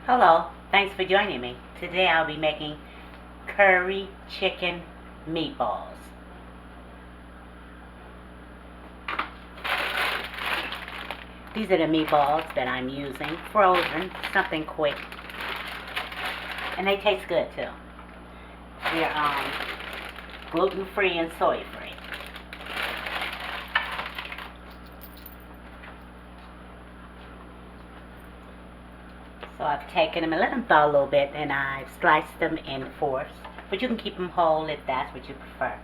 Hello, thanks for joining me. Today I'll be making curry chicken meatballs. These are the meatballs that I'm using, frozen, something quick. And they taste good too. They're gluten-free and soy-free. So I've taken them and let them thaw a little bit, and I've sliced them in fourths. But you can keep them whole if that's what you prefer.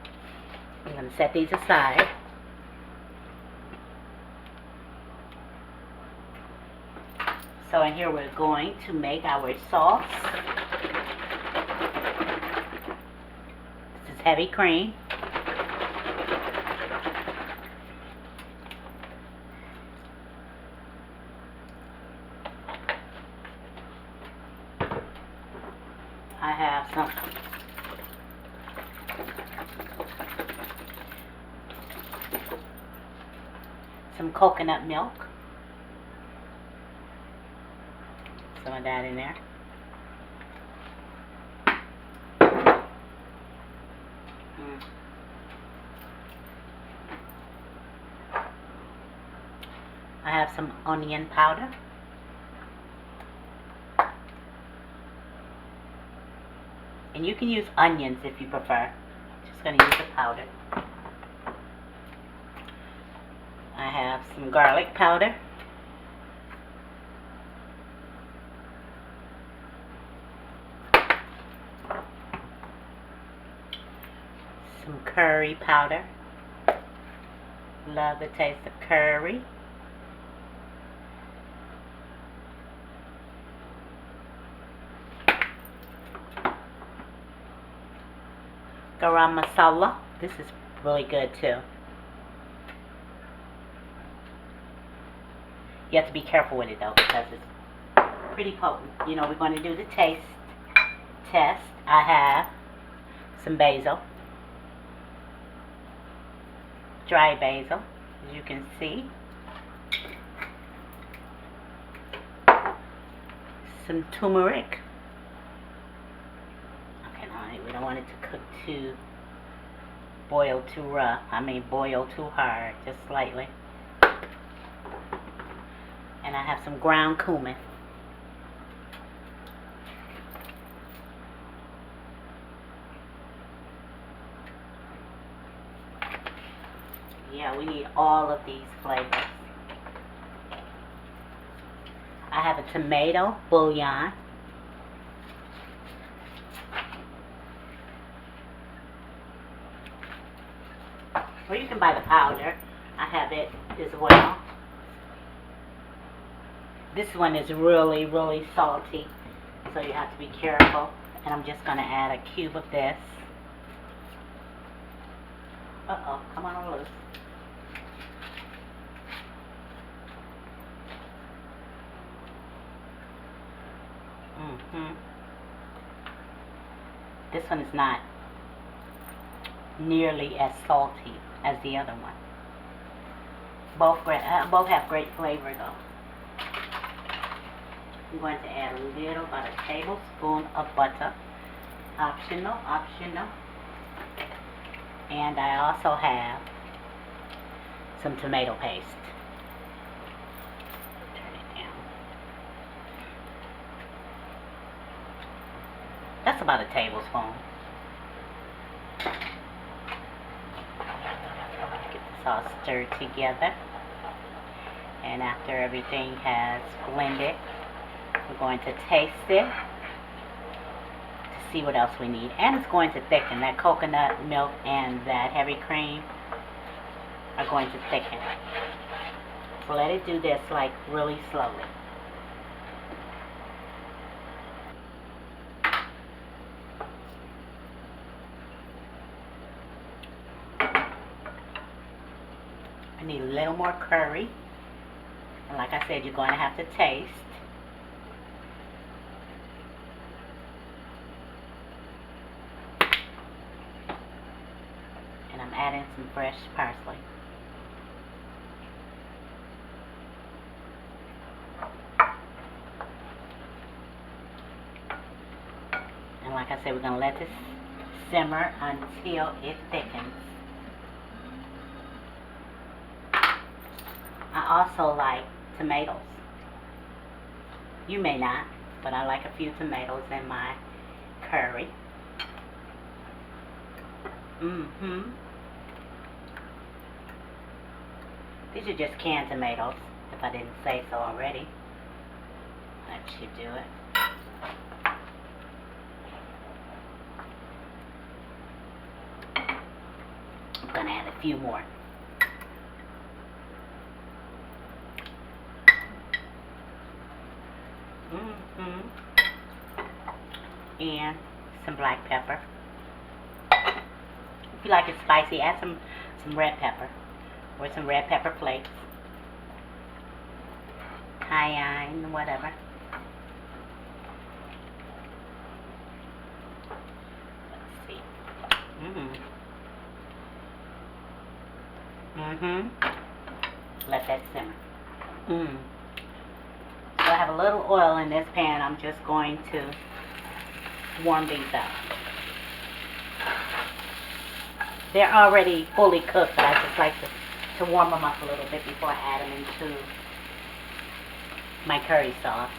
I'm going to set these aside. So in here we're going to make our sauce. This is heavy cream. I have some coconut milk. Some of that in there. I have some onion powder. And you can use onions if you prefer. Just going to use the powder. I have some garlic powder. Some curry powder. Love the taste of curry. Garam masala. This is really good too. You have to be careful with it though because it's pretty potent. You know, we're going to do the taste test. I have some basil. Dry basil, as you can see. Some turmeric. Okay, now we don't want it to cook too, boil too rough. Boil too hard, just slightly. And I have some ground cumin. Yeah, we need all of these flavors. I have a tomato bouillon. Or you can buy the powder. I have it as well. This one is really, really salty, so you have to be careful. And I'm just going to add a cube of this. Uh-oh, come on loose. This one is not nearly as salty as the other one. Both have great flavor though. I'm going to add a little, about a tablespoon of butter. Optional. And I also have some tomato paste. Turn it down. That's about a tablespoon. Get this all stirred together. And after everything has blended, we're going to taste it to see what else we need. And it's going to thicken. That coconut milk and that heavy cream are going to thicken. So let it do this like really slowly. I need a little more curry. And like I said, you're going to have to taste. And I'm adding some fresh parsley. And like I said, we're going to let this simmer until it thickens. I also like tomatoes. You may not, but I like a few tomatoes in my curry. These are just canned tomatoes, if I didn't say so already. That should do it. I'm going to add a few more. And some black pepper. If you like it spicy, add some red pepper or some red pepper flakes. Cayenne, whatever. Let's see. Let that simmer. So I have a little oil in this pan. I'm just going to warm these up. They're already fully cooked, but I just like to warm them up a little bit before I add them into my curry sauce.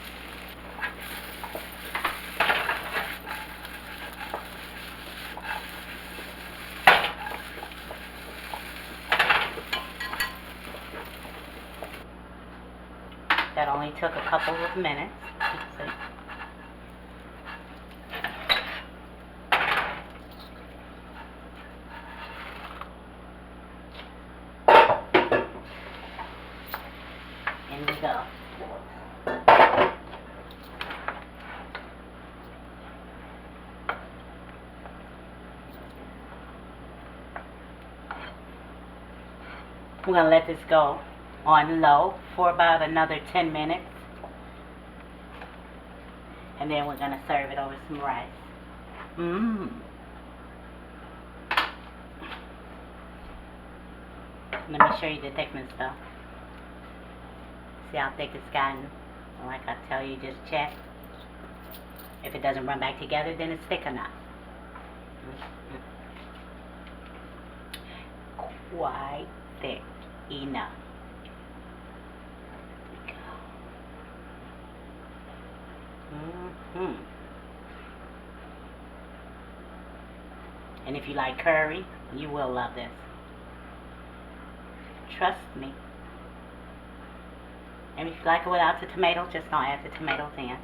That only took a couple of minutes. In we go. We're going to let this go on low for about another 10 minutes. And then we're going to serve it over some rice. Let me show you the thickness though. See how thick it's gotten? Like I tell you, just check. If it doesn't run back together, then it's thick enough. Quite thick enough. And if you like curry, you will love this. Trust me. And if you like it without the tomatoes, just don't add the tomatoes in.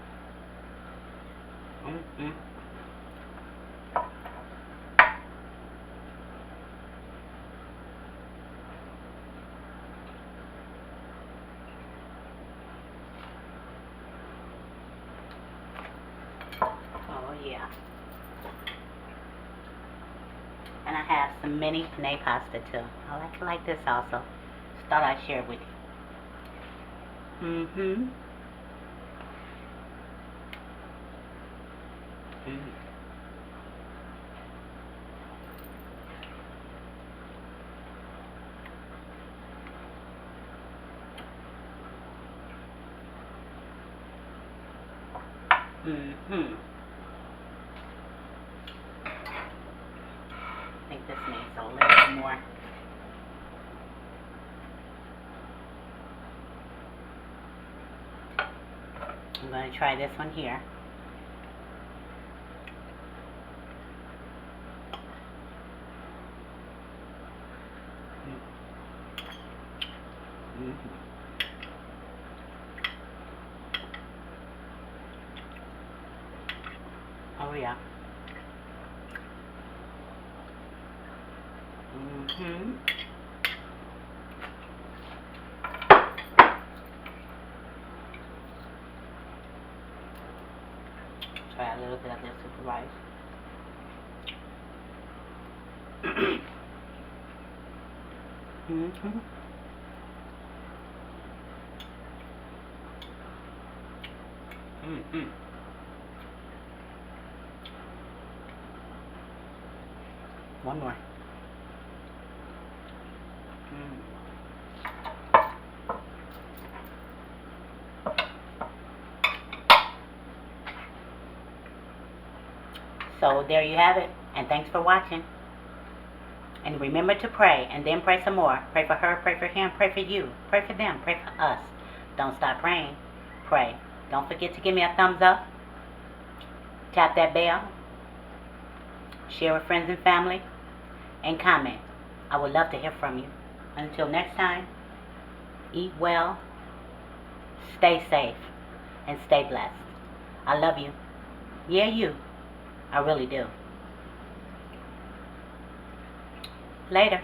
Oh yeah. And I have some mini penne pasta too. I like it like this also. Just thought I'd share it with you. I think this needs a little more. I'm going to try this one here. Oh yeah. Try a little bit of this with the rice. One more. So there you have it. And thanks for watching. And remember to pray, and then pray some more. Pray for her, pray for him, pray for you, pray for them, pray for us. Don't stop praying. Pray. Don't forget to give me a thumbs up. Tap that bell. Share with friends and family. And comment. I would love to hear from you. Until next time, eat well, stay safe, and stay blessed. I love you. Yeah, you. I really do. Later.